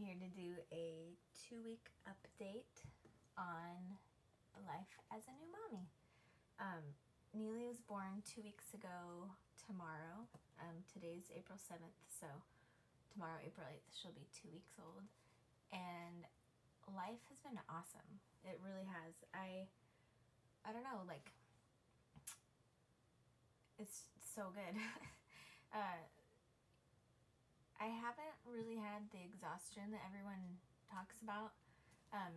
here to do a 2-week update on life as a new mommy. Neely was born 2 weeks ago tomorrow. Today's April 7th, so tomorrow, April 8th, she'll be 2 weeks old. And life has been awesome. It really has. I don't know, like, it's so good. I haven't really had the exhaustion that everyone talks about.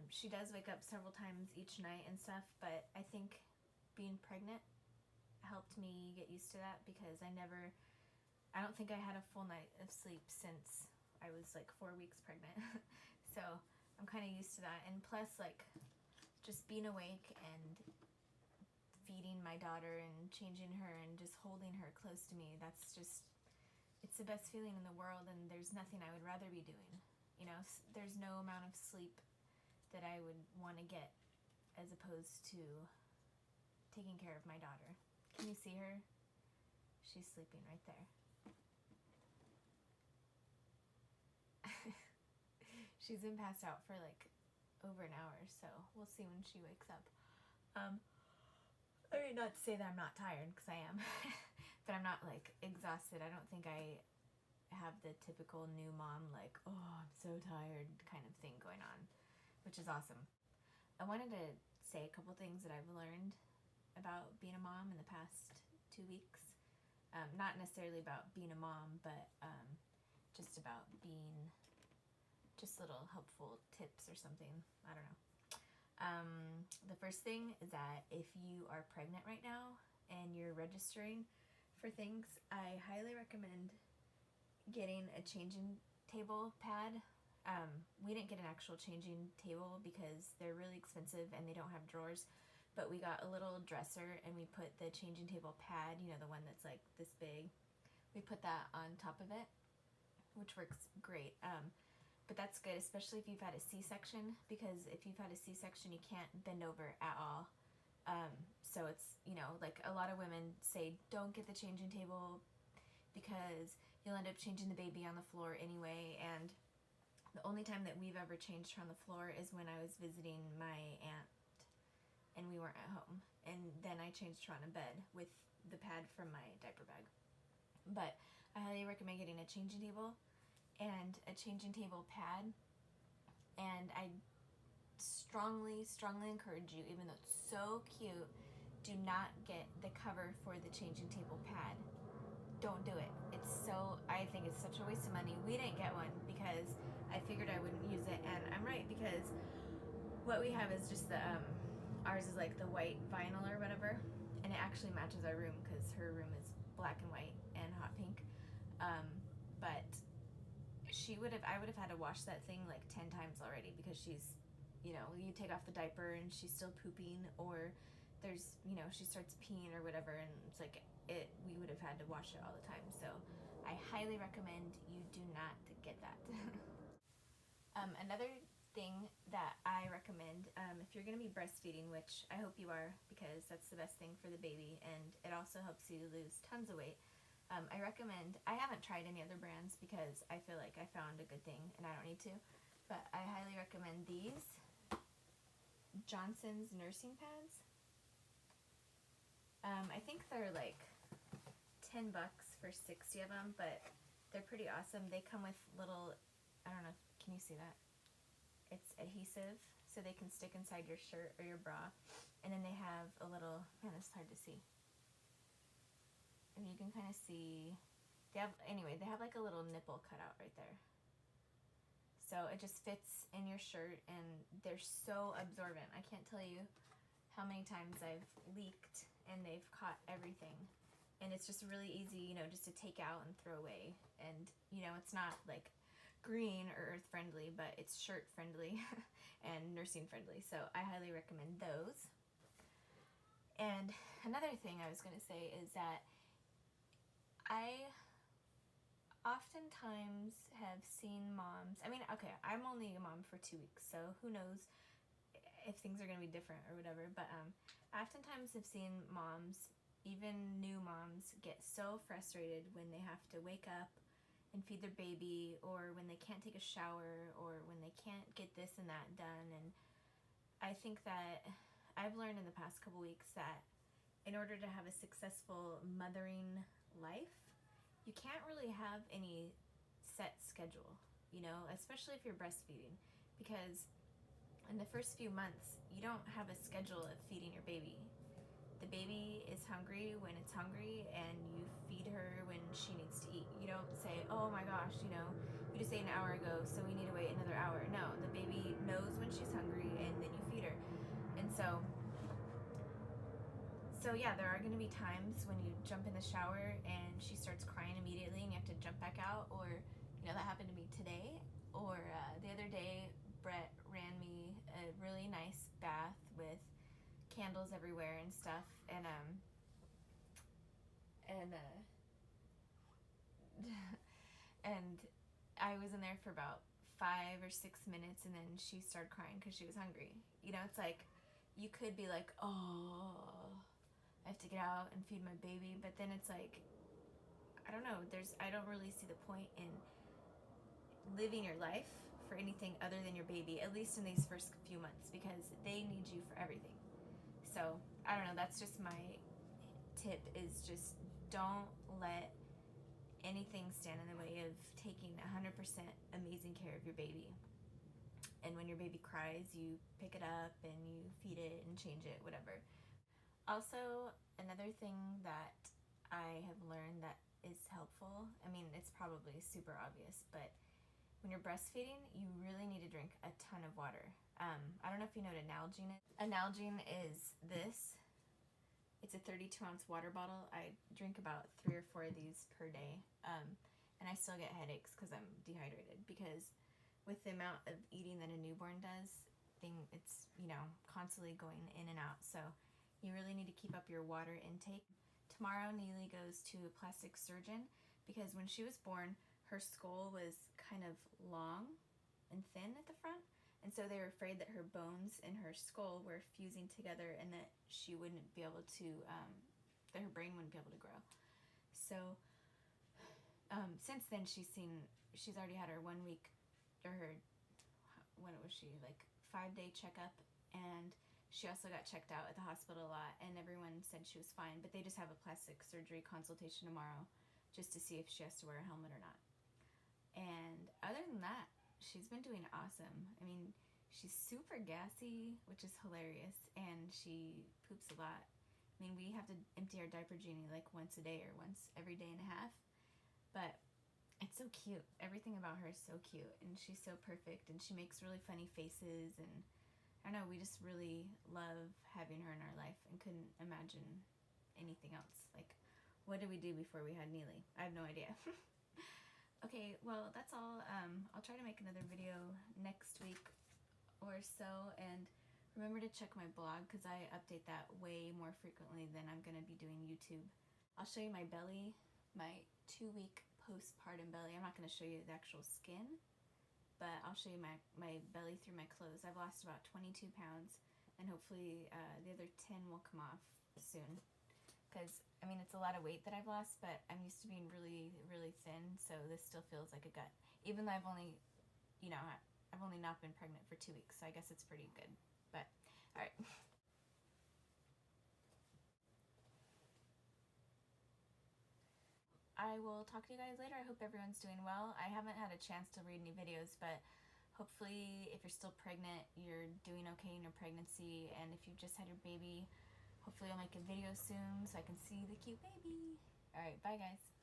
She does wake up several times each night and stuff, but I think being pregnant helped me get used to that because I don't think I had a full night of sleep since I was like 4 weeks pregnant. So I'm kind of used to that. And plus, like, just being awake and feeding my daughter and changing her and just holding her close to me, it's the best feeling in the world, and there's nothing I would rather be doing. You know, there's no amount of sleep that I would want to get as opposed to taking care of my daughter. Can you see her? She's sleeping right there. She's been passed out for like over an hour, so we'll see when she wakes up. I mean, not to say that I'm not tired, because I am, but I'm not like exhausted. I don't think I have the typical new mom, like, oh, I'm so tired kind of thing going on, which is awesome. I wanted to say a couple things that I've learned about being a mom in the past 2 weeks. Not necessarily about being a mom, but just about being just little helpful tips or something. I don't know. The first thing is that if you are pregnant right now and you're registering for things, I highly recommend getting a changing table pad. We didn't get an actual changing table because they're really expensive and they don't have drawers, but we got a little dresser and we put the changing table pad, you know, the one that's like this big, we put that on top of it, which works great. But that's good, especially if you've had a C-section, because if you've had a C-section, you can't bend over at all. So it's, you know, like a lot of women say, don't get the changing table because you'll end up changing the baby on the floor anyway. And the only time that we've ever changed her on the floor is when I was visiting my aunt and we weren't at home. And then I changed her on a bed with the pad from my diaper bag. But I highly recommend getting a changing table and a changing table pad, and I strongly encourage you, even though it's so cute, do not get the cover for the changing table pad. Don't do it. I think it's such a waste of money. We didn't get one because I figured I wouldn't use it, and I'm right, because what we have is just the ours is like the white vinyl or whatever, and it actually matches our room because her room is black and white and hot pink. But I would have had to wash that thing like 10 times already, because she's, you know, you take off the diaper and she's still pooping, or there's, you know, she starts peeing or whatever, and it's like we would have had to wash it all the time. So I highly recommend you do not get that. Another thing that I recommend, if you're going to be breastfeeding, which I hope you are, because that's the best thing for the baby, and it also helps you lose tons of weight. I haven't tried any other brands because I feel like I found a good thing and I don't need to, but I highly recommend these Johnson's nursing pads. I think they're like $10 for 60 of them, but they're pretty awesome. They come with little, I don't know, can you see that? It's adhesive, so they can stick inside your shirt or your bra, and then they have a little, man, it's hard to see. And you can kind of see, they have like a little nipple cut out right there. So it just fits in your shirt, and they're so absorbent. I can't tell you how many times I've leaked and they've caught everything. And it's just really easy, you know, just to take out and throw away. And, you know, it's not like green or earth friendly, but it's shirt friendly and nursing friendly. So I highly recommend those. And another thing I was going to say is that I oftentimes have seen moms, I mean, okay, I'm only a mom for 2 weeks, so who knows if things are going to be different or whatever, but I oftentimes have seen moms, even new moms, get so frustrated when they have to wake up and feed their baby, or when they can't take a shower, or when they can't get this and that done. And I think that I've learned in the past couple weeks that in order to have a successful mothering life, you can't really have any set schedule, you know, especially if you're breastfeeding, because in the first few months, you don't have a schedule of feeding your baby. The baby is hungry when it's hungry, and you feed her when she needs to eat. You don't say, oh my gosh, you know, you just ate an hour ago, so we need to wait another hour. No, the baby knows when she's hungry, and then you feed her. And so yeah, there are going to be times when you jump in the shower and she starts crying immediately and you have to jump back out, or, you know, that happened to me today. Or the other day, Brett ran me a really nice bath with candles everywhere and stuff, and and I was in there for about 5 or 6 minutes, and then she started crying because she was hungry. You know, it's like, you could be like, oh, I have to get out and feed my baby, but then it's like, I don't know, I don't really see the point in living your life for anything other than your baby, at least in these first few months, because they need you for everything. So, I don't know, that's just my tip, is just don't let anything stand in the way of taking 100% amazing care of your baby. And when your baby cries, you pick it up and you feed it and change it, whatever. Also, another thing that I have learned that is helpful, I mean, it's probably super obvious, but when you're breastfeeding, you really need to drink a ton of water. I don't know if you know what a Nalgene is. A Nalgene is this. It's a 32-ounce water bottle. I drink about 3 or 4 of these per day, and I still get headaches because I'm dehydrated, because with the amount of eating that a newborn does, it's, you know, constantly going in and out. So you really need to keep up your water intake. Tomorrow, Neely goes to a plastic surgeon because when she was born, her skull was kind of long and thin at the front. And so they were afraid that her bones and her skull were fusing together and that she wouldn't be able to, that her brain wouldn't be able to grow. So since then, she's already had her 1 week, or her, when was she, like 5-day checkup, and she also got checked out at the hospital a lot, and everyone said she was fine, but they just have a plastic surgery consultation tomorrow just to see if she has to wear a helmet or not. And other than that, she's been doing awesome. I mean, she's super gassy, which is hilarious, and she poops a lot. I mean, we have to empty our diaper genie like once a day or once every day and a half, but it's so cute. Everything about her is so cute, and she's so perfect, and she makes really funny faces, and I don't know, we just really love having her in our life and couldn't imagine anything else. Like, what did we do before we had Neely? I have no idea. Okay, well, that's all. I'll try to make another video next week or so, and remember to check my blog because I update that way more frequently than I'm going to be doing YouTube. I'll show you my belly, my 2-week postpartum belly. I'm not going to show you the actual skin, but I'll show you my belly through my clothes. I've lost about 22 pounds, and hopefully the other 10 will come off soon. Because, I mean, it's a lot of weight that I've lost, but I'm used to being really, really thin, so this still feels like a gut. Even though I've only, you know, I've only not been pregnant for 2 weeks, so I guess it's pretty good. But, alright. I will talk to you guys later. I hope everyone's doing well. I haven't had a chance to read any videos, but hopefully if you're still pregnant, you're doing okay in your pregnancy, and if you've just had your baby, hopefully I'll make a video soon so I can see the cute baby. Alright, bye guys.